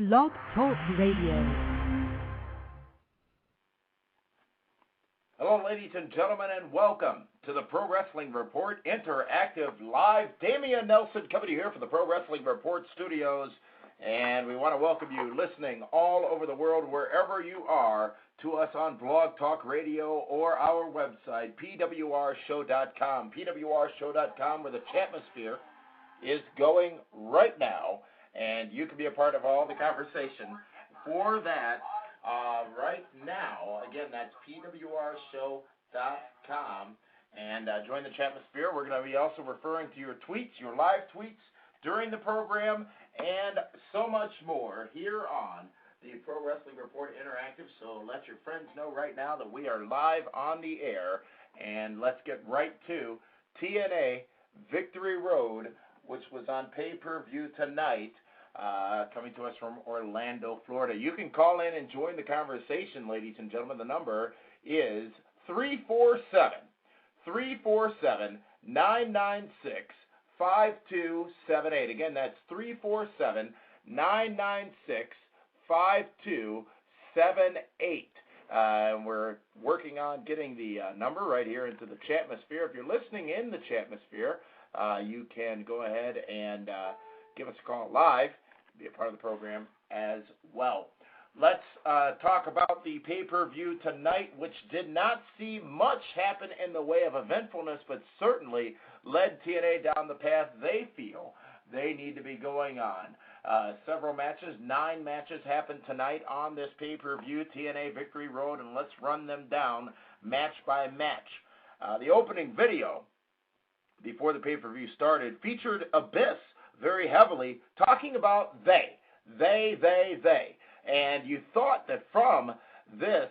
Blog Talk Radio. Hello, ladies and gentlemen, and welcome to the Pro Wrestling Report Interactive Live. Dameon Nelson coming to you here from the Pro Wrestling Report studios, and we want to welcome you listening all over the world, wherever you are, to us on Blog Talk Radio or our website, pwrshow.com, pwrshow.com, where the chatmosphere is going right now, and you can be a part of all the conversation. For that, right now, again, that's pwrshow.com, and join the chatmosphere. We're going to be also referring to your tweets, your live tweets during the program, and so much more here on the Pro Wrestling Report Interactive. So let your friends know right now that we are live on the air, and let's get right to TNA Victory Road, which was on pay-per-view tonight, coming to us from Orlando, Florida. You can call in and join the conversation, ladies and gentlemen. The number is 347-996-5278. Again, that's 347-996-5278. We're working on getting the number right here into the chatmosphere. If you're listening in the chatmosphere, you can go ahead and give us a call live, be a part of the program as well. Let's talk about the pay-per-view tonight, which did not see much happen in the way of eventfulness, but certainly led TNA down the path they feel they need to be going on. Several matches, 9 matches happened tonight on this pay-per-view, TNA Victory Road, and let's run them down match by match. The opening video before the pay-per-view started featured Abyss very heavily, talking about they. And you thought that from this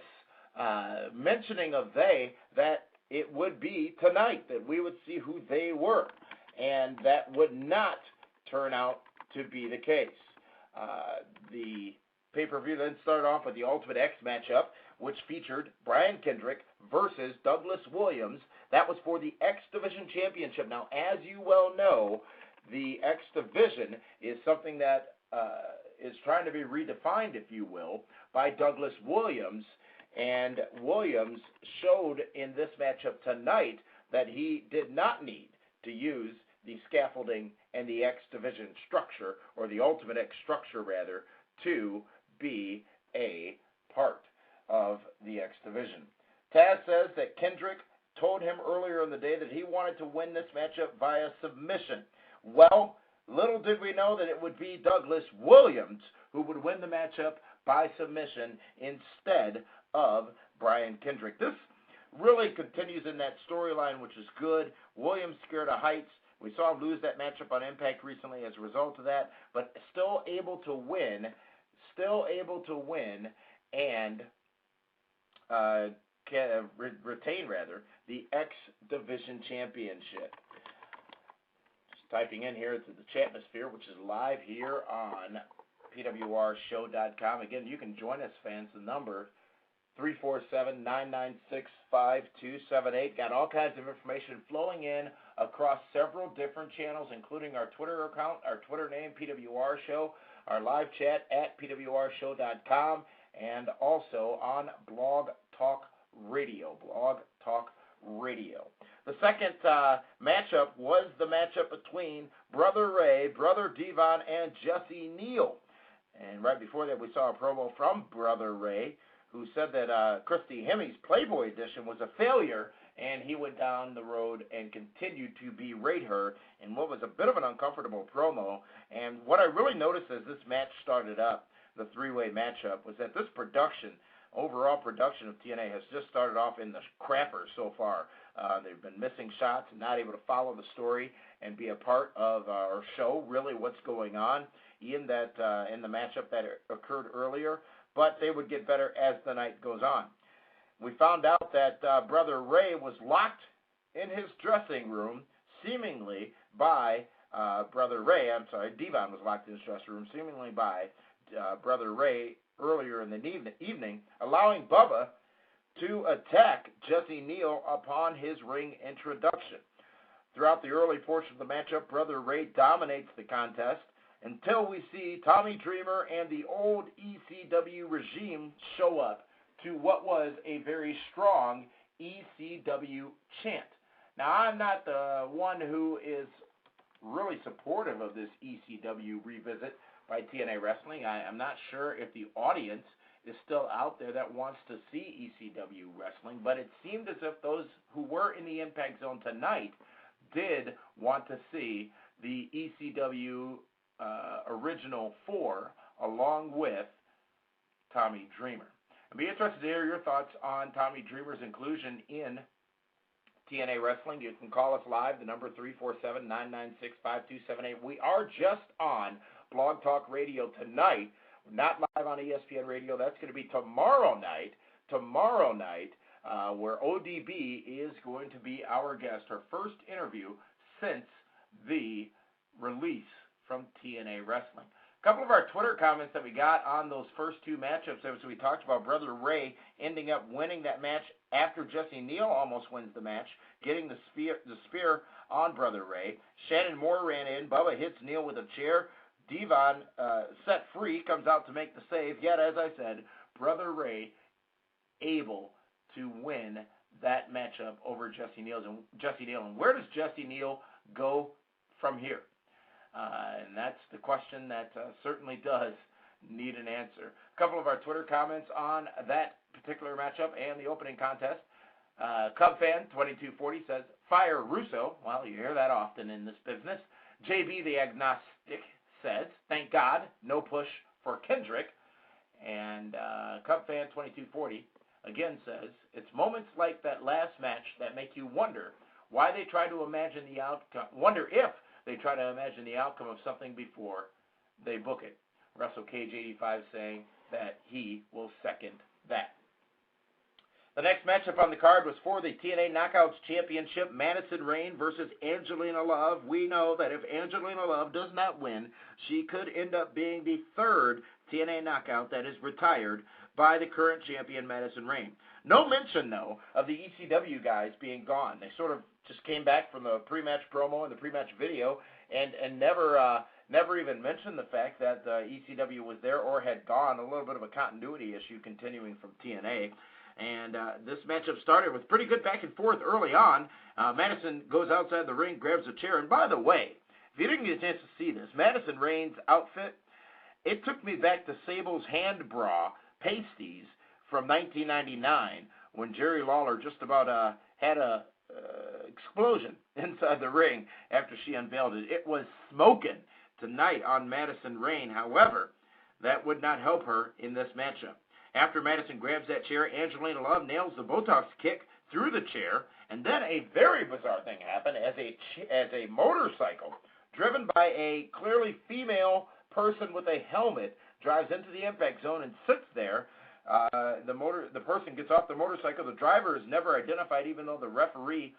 mentioning of they, that it would be tonight, that we would see who they were. And that would not turn out to be the case. The pay-per-view then started off with the Ultimate X matchup, which featured Brian Kendrick versus Douglas Williams. That was for the X Division Championship. Now, as you well know, the X Division is something that is trying to be redefined, if you will, by Douglas Williams. And Williams showed in this matchup tonight that he did not need to use the scaffolding and the X Division structure, or the Ultimate X structure, rather, to be a part of the X Division. Taz says that Kendrick told him earlier in the day that he wanted to win this matchup via submission. Well, little did we know that it would be Douglas Williams who would win the matchup by submission instead of Brian Kendrick. This really continues in that storyline, which is good. Williams scared of heights. We saw him lose that matchup on Impact recently as a result of that, but still able to win and retain, the X Division Championship. Typing in here to the chatmosphere, which is live here on pwrshow.com. Again, you can join us, fans. The number 347-996-5278. Got all kinds of information flowing in across several different channels, including our Twitter account, our Twitter name, PWR Show, our live chat at pwrshow.com, and also on Blog Talk Radio. The second matchup was the matchup between Brother Ray, Brother Devon, and Jesse Neal. And right before that, we saw a promo from Brother Ray, who said that Christy Hemme's Playboy edition was a failure, and he went down the road and continued to berate her in what was a bit of an uncomfortable promo. And what I really noticed as this match started up, the three-way matchup, was that this overall production of TNA has just started off in the crapper so far. They've been missing shots and not able to follow the story and be a part of our show, really what's going on in the matchup that occurred earlier, but they would get better as the night goes on. We found out that Brother Ray was locked in his dressing room, seemingly by Devon was locked in his dressing room, seemingly by Brother Ray earlier in the evening, allowing Bubba to attack Jesse Neal upon his ring introduction. Throughout the early portion of the matchup, Brother Ray dominates the contest until we see Tommy Dreamer and the old ECW regime show up to what was a very strong ECW chant. Now, I'm not the one who is really supportive of this ECW revisit by TNA Wrestling. I'm not sure if the audience is still out there that wants to see ECW wrestling, but it seemed as if those who were in the Impact Zone tonight did want to see the ECW original 4 along with Tommy Dreamer. I'd be interested to hear your thoughts on Tommy Dreamer's inclusion in TNA Wrestling. You can call us live, the number 347-996-5278. We are just on Blog Talk Radio tonight. We're not live on ESPN Radio. That's going to be tomorrow night, where ODB is going to be our guest, her first interview since the release from TNA Wrestling. A couple of our Twitter comments that we got on those first 2 matchups, as we talked about, Brother Ray ending up winning that match after Jesse Neal almost wins the match, getting the spear on Brother Ray. Shannon Moore ran in. Bubba hits Neal with a chair. Devon, set free, comes out to make the save. Yet, as I said, Brother Ray able to win that matchup over Jesse Neal. And where does Jesse Neal go from here? And that's the question that certainly does need an answer. A couple of our Twitter comments on that particular matchup and the opening contest. Cub fan 2240 says, "Fire Russo." Well, you hear that often in this business. JB the Agnostic says, "Thank God, no push for Kendrick." And Cub fan 2240 again says, "It's moments like that last match that make you wonder why they try to imagine the outcome. Wonder if they try to imagine the outcome of something before they book it." Russell Cage 85 saying that he will second that. The next matchup on the card was for the TNA Knockouts Championship, Madison Rayne versus Angelina Love. We know that if Angelina Love does not win, she could end up being the 3rd TNA Knockout that is retired by the current champion, Madison Rayne. No mention, though, of the ECW guys being gone. They sort of just came back from the pre-match promo and the pre-match video and never even mentioned the fact that ECW was there or had gone. A little bit of a continuity issue continuing from TNA. And this matchup started with pretty good back and forth early on. Madison goes outside the ring, grabs a chair. And by the way, if you didn't get a chance to see this, Madison Rayne's outfit, it took me back to Sable's hand bra pasties from 1999 when Jerry Lawler just about had a explosion inside the ring after she unveiled it. It was smoking tonight on Madison Rayne. However, that would not help her in this matchup. After Madison grabs that chair, Angelina Love nails the Botox kick through the chair, and then a very bizarre thing happened as a motorcycle driven by a clearly female person with a helmet drives into the Impact Zone and sits there. The person gets off the motorcycle. The driver is never identified, even though the referee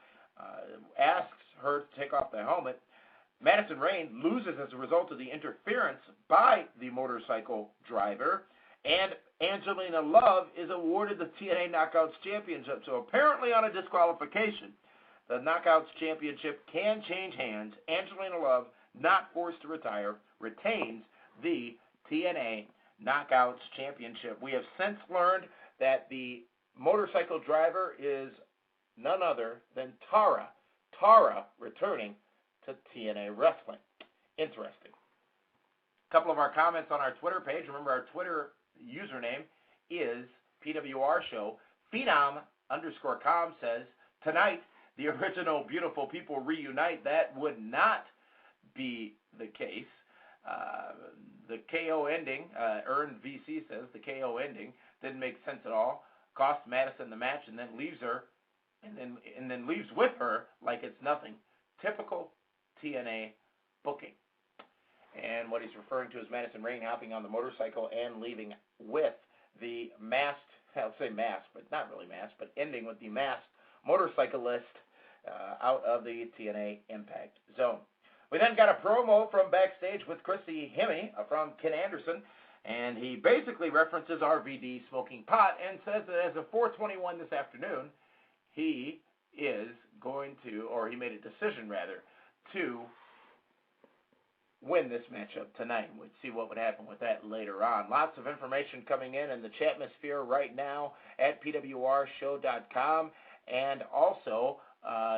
asks her to take off the helmet. Madison Rayne loses as a result of the interference by the motorcycle driver, and Angelina Love is awarded the TNA Knockouts Championship. So apparently on a disqualification, the Knockouts Championship can change hands. Angelina Love, not forced to retire, retains the TNA Knockouts Championship. We have since learned that the motorcycle driver is none other than Tara. Tara returning to TNA Wrestling. Interesting. A couple of our comments on our Twitter page. Remember, our Twitter username is PWR Show. Phenom_com says, "Tonight, the original Beautiful People reunite." That would not be the case. The KO ending, Earn VC says, the KO ending didn't make sense at all. Cost Madison the match and then leaves her, and then leaves with her like it's nothing. Typical TNA booking. And what he's referring to is Madison Rayne hopping on the motorcycle and leaving with the masked, I'll say masked, but not really masked, but ending with the masked motorcyclist out of the TNA Impact Zone. We then got a promo from backstage with Chrissy Hemme from Ken Anderson, and he basically references RVD smoking pot and says that as of 4:21 this afternoon, he is going to, or he made a decision rather, to win this matchup tonight. We'll see what would happen with that later on. Lots of information coming in the chatmosphere right now at pwrshow.com, and also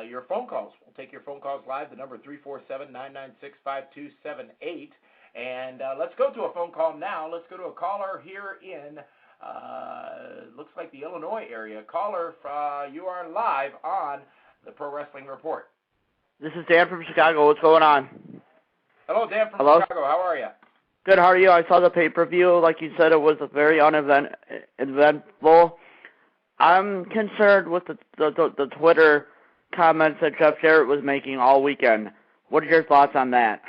your phone calls. We'll take your phone calls live. The number 347-996-5278. And let's go to a phone call now. Let's go to a caller here in, looks like the Illinois area. Caller, you are live on the Pro Wrestling Report. This is Dan from Chicago. What's going on? Hello, Dan from Chicago. How are you? Good. How are you? I saw the pay-per-view. Like you said, it was very uneventful. I'm concerned with the Twitter comments that Jeff Jarrett was making all weekend. What are your thoughts on that?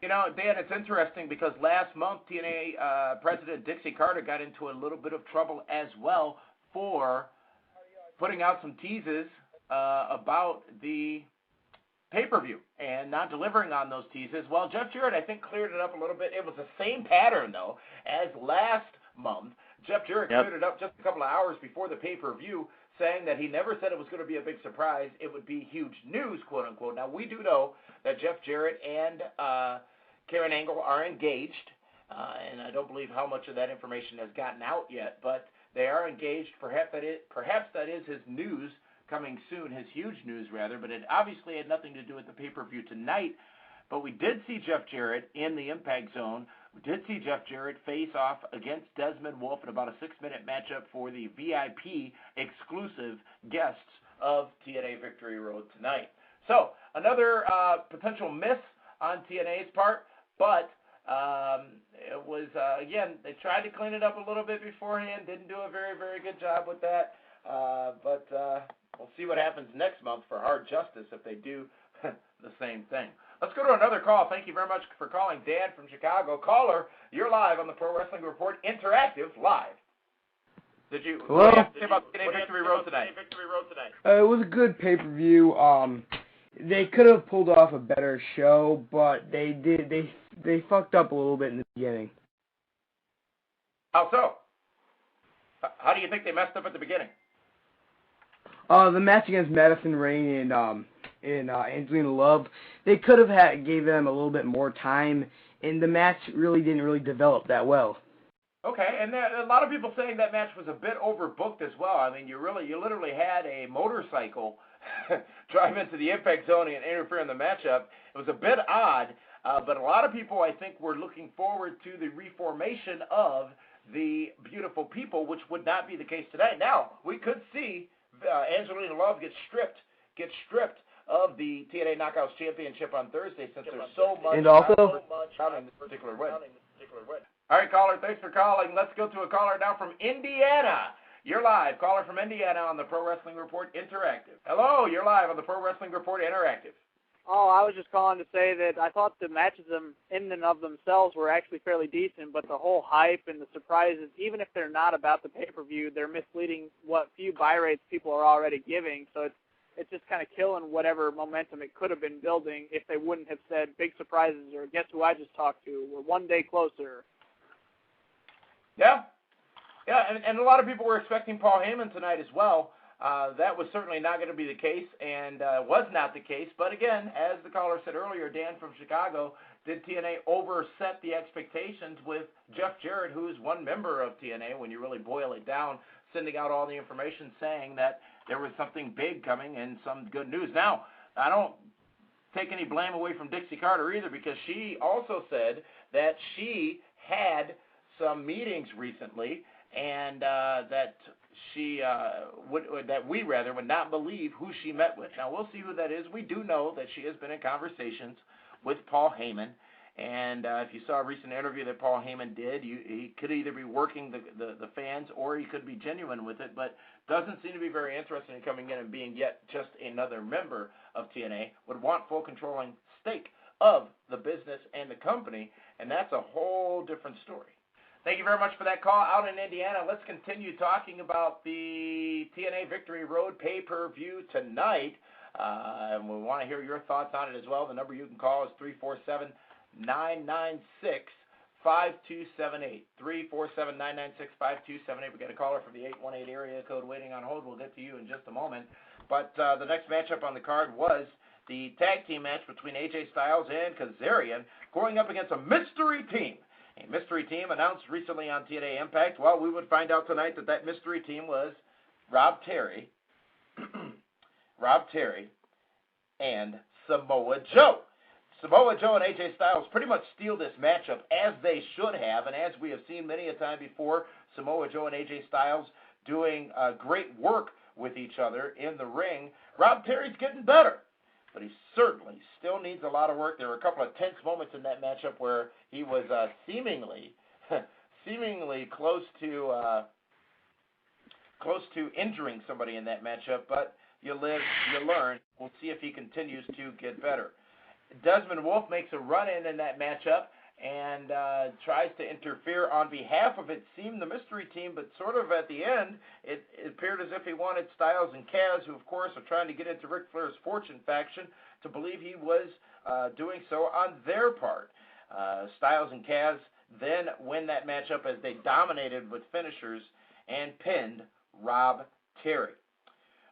You know, Dan, it's interesting because last month TNA President Dixie Carter got into a little bit of trouble as well for putting out some teases about the pay-per-view and not delivering on those teases. Well, Jeff Jarrett, I think, cleared it up a little bit. It was the same pattern, though, as last month. Jeff Jarrett cleared it up just a couple of hours before the pay-per-view, saying that he never said it was going to be a big surprise. It would be huge news, quote-unquote. Now, we do know that Jeff Jarrett and Karen Angle are engaged, and I don't believe how much of that information has gotten out yet, but they are engaged. Perhaps that is his news coming soon, his huge news, rather, but it obviously had nothing to do with the pay-per-view tonight. But we did see Jeff Jarrett in the Impact Zone. We did see Jeff Jarrett face off against Desmond Wolfe in about a 6-minute matchup for the VIP exclusive guests of TNA Victory Road tonight. So, another potential miss on TNA's part, but it was, again, they tried to clean it up a little bit beforehand, didn't do a very, very good job with that, but we'll see what happens next month for Hard Justice if they do the same thing. Let's go to another call. Thank you very much for calling. Dan from Chicago. Caller, you're live on the Pro Wrestling Report Interactive Live. What do you have to say about TNA Victory Road tonight? It was a good pay-per-view. They could have pulled off a better show, but they fucked up a little bit in the beginning. How so? How do you think they messed up at the beginning? The match against Madison Rayne and Angelina Love, they could have gave them a little bit more time, and the match didn't develop that well. Okay, and a lot of people saying that match was a bit overbooked as well. I mean, you literally had a motorcycle drive into the Impact Zone and interfere in the matchup. It was a bit odd, but a lot of people, I think, were looking forward to the reformation of the Beautiful People, which would not be the case today. Now, we could see Angelina Love get stripped of the TNA Knockouts Championship on Thursday, since there's so much counting this particular win. All right, caller, thanks for calling. Let's go to a caller now from Indiana. You're live. Caller from Indiana on the Pro Wrestling Report Interactive. Hello, you're live on the Pro Wrestling Report Interactive. Oh, I was just calling to say that I thought the matches in and of themselves were actually fairly decent, but the whole hype and the surprises, even if they're not about the pay-per-view, they're misleading what few buy rates people are already giving. So it's just kind of killing whatever momentum it could have been building if they wouldn't have said big surprises or guess who I just talked to, we're one day closer. Yeah, and a lot of people were expecting Paul Heyman tonight as well. That was certainly not going to be the case, and was not the case. But again, as the caller said earlier, Dan from Chicago, did TNA overset the expectations with Jeff Jarrett, who is one member of TNA, when you really boil it down, sending out all the information saying that there was something big coming and some good news. Now, I don't take any blame away from Dixie Carter either, because she also said that she had some meetings recently, and that she would not believe who she met with. Now, we'll see who that is. We do know that she has been in conversations with Paul Heyman, and if you saw a recent interview that Paul Heyman did, he could either be working the fans or he could be genuine with it, but doesn't seem to be very interested in coming in and being yet just another member of TNA, would want full controlling stake of the business and the company, and that's a whole different story. Thank you very much for that call out in Indiana. Let's continue talking about the TNA Victory Road pay-per-view tonight. And we want to hear your thoughts on it as well. The number you can call is 347-996-5278. 347-996-5278. We got a caller from the 818 area code waiting on hold. We'll get to you in just a moment. But the next matchup on the card was the tag team match between AJ Styles and Kazarian. going up against a mystery team. A mystery team announced recently on TNA Impact. Well, we would find out tonight that that mystery team was Rob Terry, and Samoa Joe. Samoa Joe and AJ Styles pretty much steal this matchup as they should have, and as we have seen many a time before, Samoa Joe and AJ Styles doing great work with each other in the ring. Rob Terry's getting better, but he certainly still needs a lot of work. There were a couple of tense moments in that matchup where he was seemingly close to injuring somebody in that matchup, but you live, you learn. We'll see if he continues to get better. Desmond Wolfe makes a run-in in that matchup and tries to interfere on behalf of, it seemed, the mystery team, but sort of at the end, it appeared as if he wanted Styles and Kaz, who, of course, are trying to get into Ric Flair's Fortune faction, to believe he was doing so on their part. Styles and Kaz then win that matchup as they dominated with finishers and pinned Rob Terry.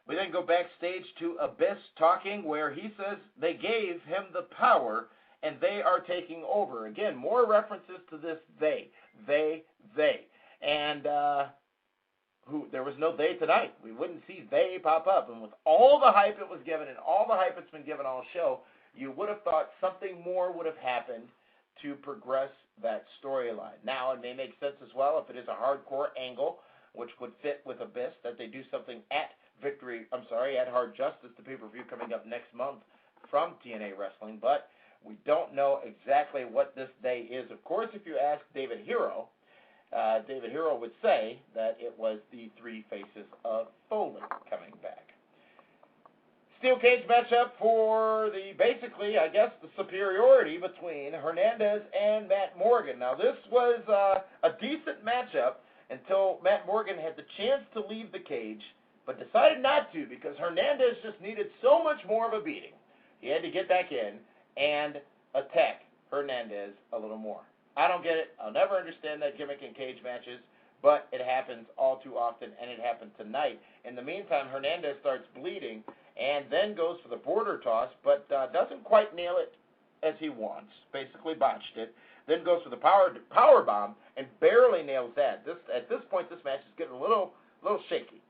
We then go backstage to Abyss talking, where he says they gave him the power and they are taking over. Again, more references to this they. And there was no they tonight. We wouldn't see they pop up. And with all the hype it was given and all the hype it's been given all show, you would have thought something more would have happened to progress that storyline. Now, it may make sense as well if it is a hardcore angle, which would fit with Abyss, that they do something at Hard Justice, the pay-per-view coming up next month from TNA Wrestling, but we don't know exactly what this day is. Of course, if you ask David Hero would say that it was the Three Faces of Foley coming back. Steel cage matchup for the superiority between Hernandez and Matt Morgan. Now, this was a decent matchup until Matt Morgan had the chance to leave the cage, but decided not to because Hernandez just needed so much more of a beating. He had to get back in and attack Hernandez a little more. I don't get it. I'll never understand that gimmick in cage matches, but it happens all too often, and it happened tonight. In the meantime, Hernandez starts bleeding and then goes for the border toss, but doesn't quite nail it as he wants, basically botched it. Then goes for the power bomb and barely nails that. At this point, this match is getting a little shaky.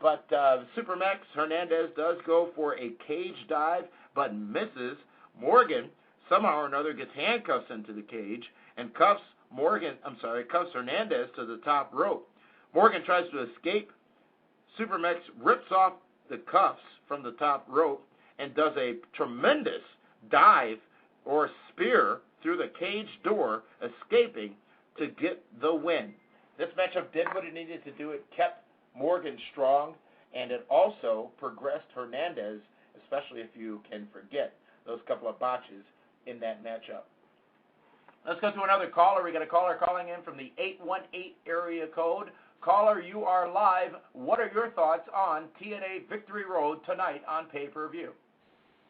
But Supermax Hernandez does go for a cage dive, but misses. Morgan somehow or another gets handcuffs into the cage and cuffs Hernandez to the top rope. Morgan tries to escape. Supermax rips off the cuffs from the top rope and does a tremendous dive or spear through the cage door, escaping to get the win. This matchup did what it needed to do. It kept Morgan strong, and it also progressed Hernandez, especially if you can forget those couple of botches in that matchup. Let's go to another caller. We got a caller calling in from the 818 area code. Caller, you are live. What are your thoughts on TNA Victory Road tonight on pay-per-view?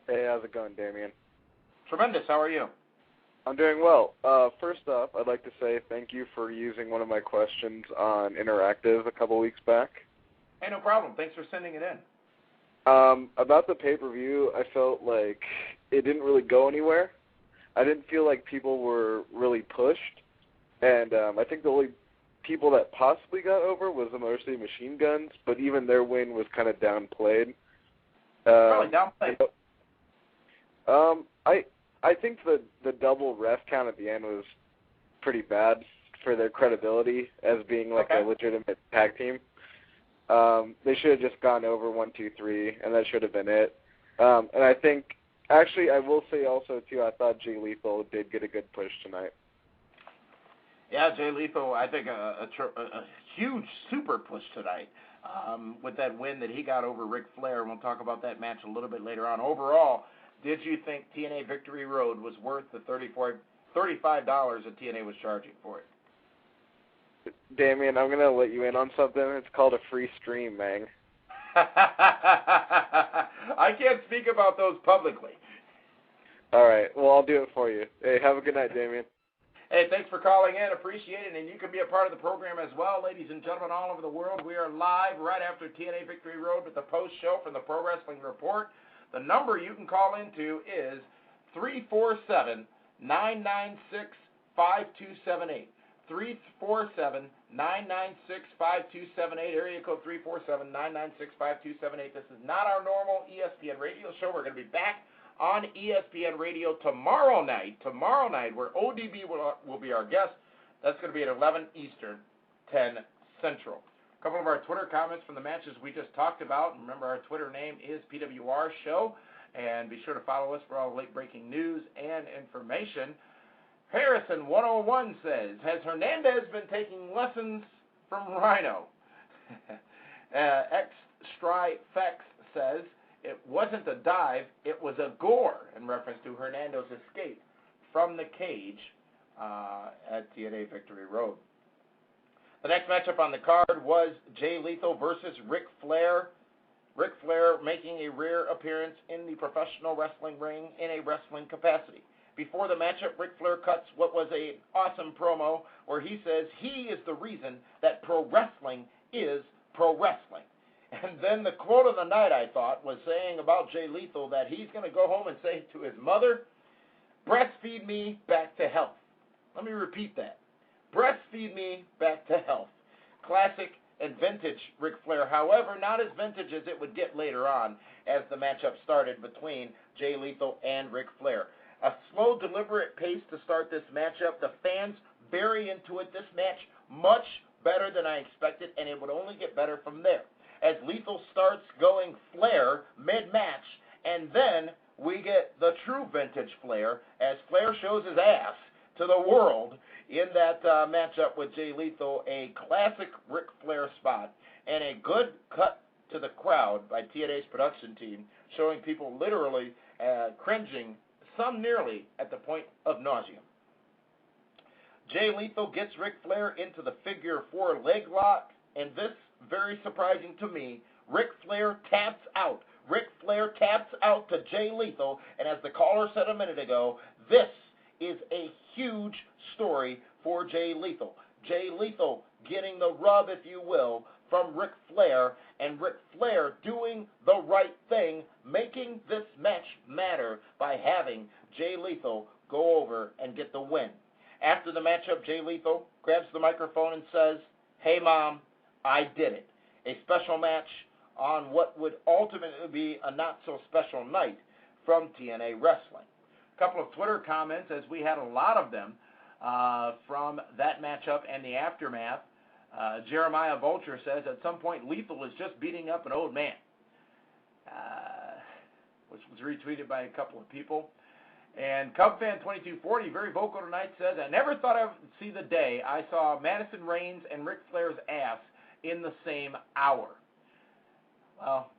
Hey, how's it going, Dameon? Tremendous. How are you? I'm doing well. First off, I'd like to say thank you for using one of my questions on Interactive a couple weeks back. Hey, no problem. Thanks for sending it in. About the pay-per-view, I felt like it didn't really go anywhere. I didn't feel like people were really pushed, and I think the only people that possibly got over was the Motor City Machine Guns, but even their win was kind of downplayed. Probably downplayed. I think the double ref count at the end was pretty bad for their credibility as being like a legitimate tag team. They should have just gone over 1, 2, 3, and that should have been it. And I think, actually, I will say also, too, I thought Jay Lethal did get a good push tonight. Yeah, Jay Lethal, I think a huge super push tonight with that win that he got over Ric Flair. We'll talk about that match a little bit later on. Overall, did you think TNA Victory Road was worth the $35 that TNA was charging for it? Dameon, I'm going to let you in on something. It's called a free stream, man. I can't speak about those publicly. All right. Well, I'll do it for you. Hey, have a good night, Dameon. Hey, thanks for calling in. Appreciate it. And you can be a part of the program as well. Ladies and gentlemen all over the world, we are live right after TNA Victory Road with the post-show from the Pro Wrestling Report. The number you can call into is 347-926-3746. 347-996-5278. 347-996-5278. Area code 347-996-5278. This is not our normal ESPN radio show. We're going to be back on ESPN Radio tomorrow night, where ODB will be our guest. That's going to be at 11 Eastern, 10 Central. A couple of our Twitter comments from the matches we just talked about. Remember, our Twitter name is PWR Show, and be sure to follow us for all late-breaking news and information. Harrison101 says, has Hernandez been taking lessons from Rhino? X-Stry-Fex says, it wasn't a dive, it was a gore, in reference to Hernando's escape from the cage at TNA Victory Road. The next matchup on the card was Jay Lethal versus Ric Flair. Ric Flair making a rare appearance in the professional wrestling ring in a wrestling capacity. Before the matchup, Ric Flair cuts what was an awesome promo where he says he is the reason that pro wrestling is pro wrestling. And then the quote of the night, I thought, was saying about Jay Lethal that he's going to go home and say to his mother, breastfeed me back to health. Let me repeat that. Breastfeed me back to health. Classic and vintage Ric Flair, however, not as vintage as it would get later on as the matchup started between Jay Lethal and Ric Flair. A slow, deliberate pace to start this matchup. The fans very into it. This match much better than I expected, and it would only get better from there. As Lethal starts going Flair mid-match, and then we get the true vintage Flair as Flair shows his ass to the world in that matchup with Jay Lethal, a classic Ric Flair spot, and a good cut to the crowd by TNA's production team, showing people literally cringing, some nearly at the point of nausea. Jay Lethal gets Ric Flair into the figure 4 leg lock, and this, very surprising to me, Ric Flair taps out. Ric Flair taps out to Jay Lethal, and as the caller said a minute ago, this is a huge story for Jay Lethal. Jay Lethal getting the rub, if you will, from Ric Flair, and Ric Flair doing the right thing, making this match matter by having Jay Lethal go over and get the win. After the matchup, Jay Lethal grabs the microphone and says, "Hey, Mom, I did it." A special match on what would ultimately be a not-so-special night from TNA Wrestling. A couple of Twitter comments, as we had a lot of them from that matchup and the aftermath. Jeremiah Vulture says, at some point, Lethal is just beating up an old man, which was retweeted by a couple of people. And CubFan2240, very vocal tonight, says, I never thought I would see the day I saw Madison Reigns and Ric Flair's ass in the same hour. Well,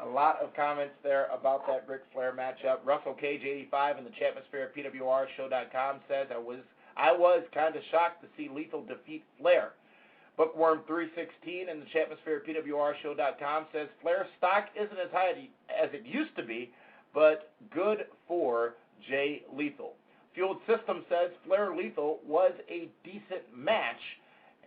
a lot of comments there about that Ric Flair matchup. Russell Cage85 in the Chatmosphere at PWRshow.com says, I was kind of shocked to see Lethal defeat Flair. Bookworm316 in the Chatmosphere at PWRshow.com says, Flair's stock isn't as high as it used to be, but good for Jay Lethal. Fueled System says, Flair Lethal was a decent match.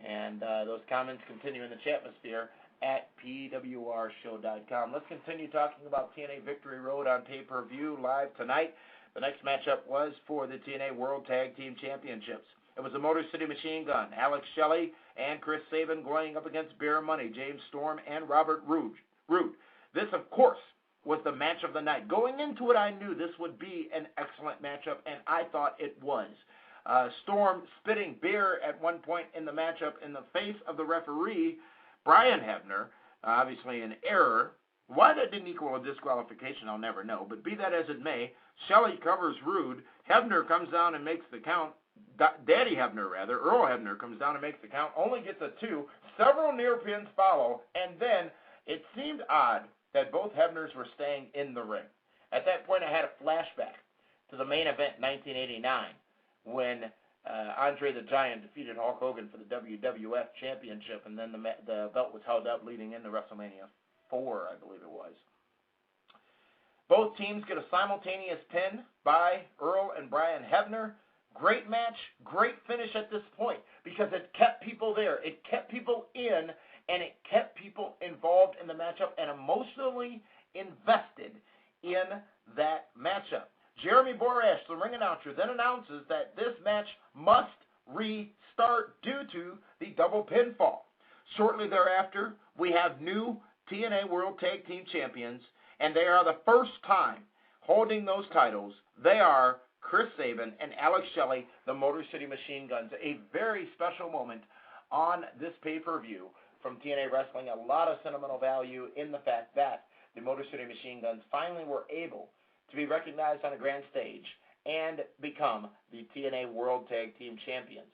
And those comments continue in the Chatmosphere at PWRshow.com. Let's continue talking about TNA Victory Road on pay-per-view live tonight. The next matchup was for the TNA World Tag Team Championships. It was the Motor City Machine Gun, Alex Shelley and Chris Sabin going up against Bear Money, James Storm and Robert Roode. This, of course, was the match of the night. Going into it, I knew this would be an excellent matchup, and I thought it was. Storm spitting beer at one point in the matchup in the face of the referee, Brian Hebner, obviously an error. Why that didn't equal a disqualification, I'll never know. But be that as it may, Shelley covers Roode. Hebner comes down and makes the count. Daddy Hebner, rather. Earl Hebner comes down and makes the count. Only gets a 2. Several near pins follow. And then it seemed odd that both Hebners were staying in the ring. At that point, I had a flashback to the main event in 1989 when Andre the Giant defeated Hulk Hogan for the WWF Championship, and then the belt was held up leading into WrestleMania 4, I believe it was. Both teams get a simultaneous pin by Earl and Brian Hebner. Great match, great finish at this point because it kept people there. It kept people in, and it kept people involved in the matchup and emotionally invested in that matchup. Jeremy Borash, the ring announcer then announces that this match must restart due to the double pinfall. Shortly thereafter, we have new TNA World Tag Team Champions, and they are the first time holding those titles. They are Chris Sabin and Alex Shelley, the Motor City Machine Guns. A very special moment on this pay-per-view from TNA Wrestling. A lot of sentimental value in the fact that the Motor City Machine Guns finally were able to be recognized on a grand stage and become the TNA World Tag Team Champions.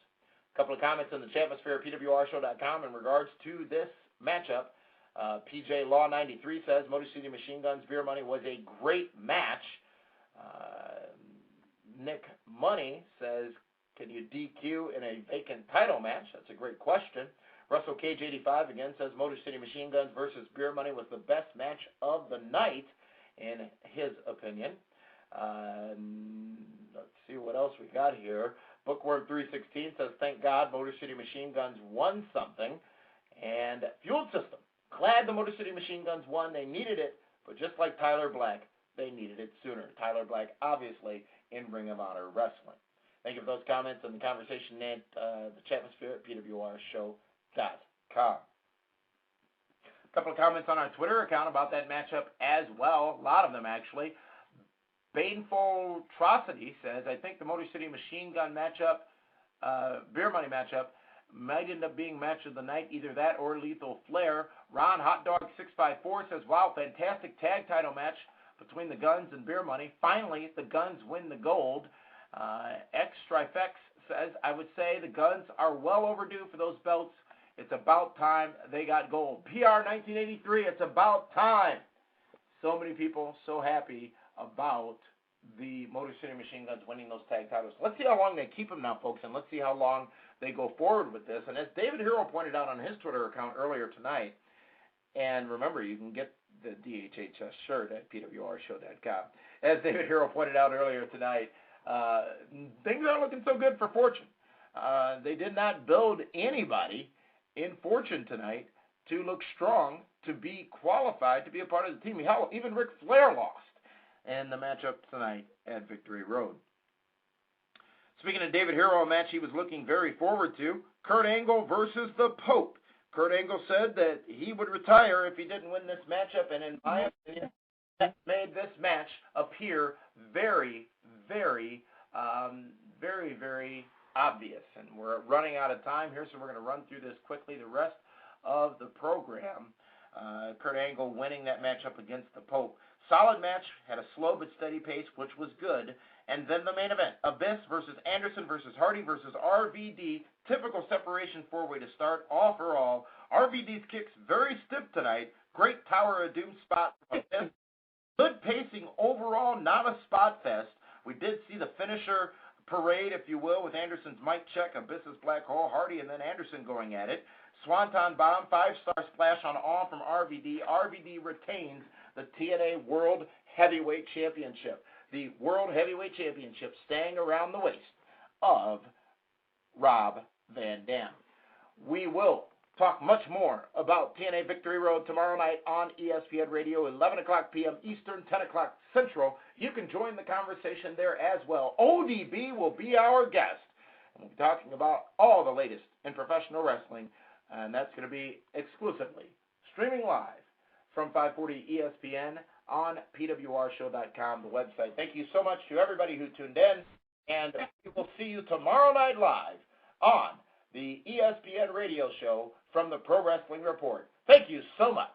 A couple of comments in the chatmosphere at pwrshow.com in regards to this matchup. PJ Law 93 says Motor City Machine Guns Beer Money was a great match. Nick Money says, can you DQ in a vacant title match? That's a great question. Russell Cage 85 again says Motor City Machine Guns versus Beer Money was the best match of the night in his opinion. Let's see what else we got here. Bookworm 316 says, thank God Motor City Machine Guns won something. And Fueled System, glad the Motor City Machine Guns won. They needed it, but just like Tyler Black, they needed it sooner. Tyler Black, obviously, in Ring of Honor Wrestling. Thank you for those comments and the conversation at the chatmosphere at pwrshow.com. A couple of comments on our Twitter account about that matchup as well. A lot of them, actually. Baneful Atrocity says, I think the Motor City Machine Gun matchup, Beer Money matchup, might end up being match of the night, either that or Lethal Flair. Ron Hotdog 654 says, wow, fantastic tag title match between the Guns and Beer Money. Finally, the Guns win the gold. X-Trifex says, I would say the Guns are well overdue for those belts. It's about time they got gold. PR 1983, it's about time. So many people so happy about the Motor City Machine Guns winning those tag titles. Let's see how long they keep them now, folks, and let's see how long they go forward with this. And as David Hero pointed out on his Twitter account earlier tonight, and remember, you can get the DHHS shirt at pwrshow.com. As David Hero pointed out earlier tonight, things aren't looking so good for Fortune. They did not build anybody in Fortune tonight to look strong, to be qualified to be a part of the team. Hell, even Ric Flair lost in the matchup tonight at Victory Road. Speaking of David Hero, a match he was looking very forward to, Kurt Angle versus the Pope. Kurt Angle said that he would retire if he didn't win this matchup, and in my opinion, that made this match appear very, very, very obvious. And we're running out of time here, so we're going to run through this quickly. The rest of the program, Kurt Angle winning that matchup against the Pope. Solid match, had a slow but steady pace, which was good. And then the main event, Abyss versus Anderson versus Hardy versus RVD. Typical separation four-way to start, all for all. RVD's kicks very stiff tonight. Great Tower of Doom spot from Abyss. Good pacing overall, not a spot fest. We did see the finisher parade, if you will, with Anderson's mic check, Abyss's black hole, Hardy, and then Anderson going at it. Swanton bomb, 5-star splash on all from RVD. RVD retains the TNA World Heavyweight Championship. The World Heavyweight Championship staying around the waist of Rob Van Dam. We will talk much more about TNA Victory Road tomorrow night on ESPN Radio, 11 o'clock p.m. Eastern, 10 o'clock Central. You can join the conversation there as well. ODB will be our guest. And we'll be talking about all the latest in professional wrestling, and that's going to be exclusively streaming live from 540 ESPN on pwrshow.com, the website. Thank you so much to everybody who tuned in, and we will see you tomorrow night live on the ESPN radio show from the Pro Wrestling Report. Thank you so much.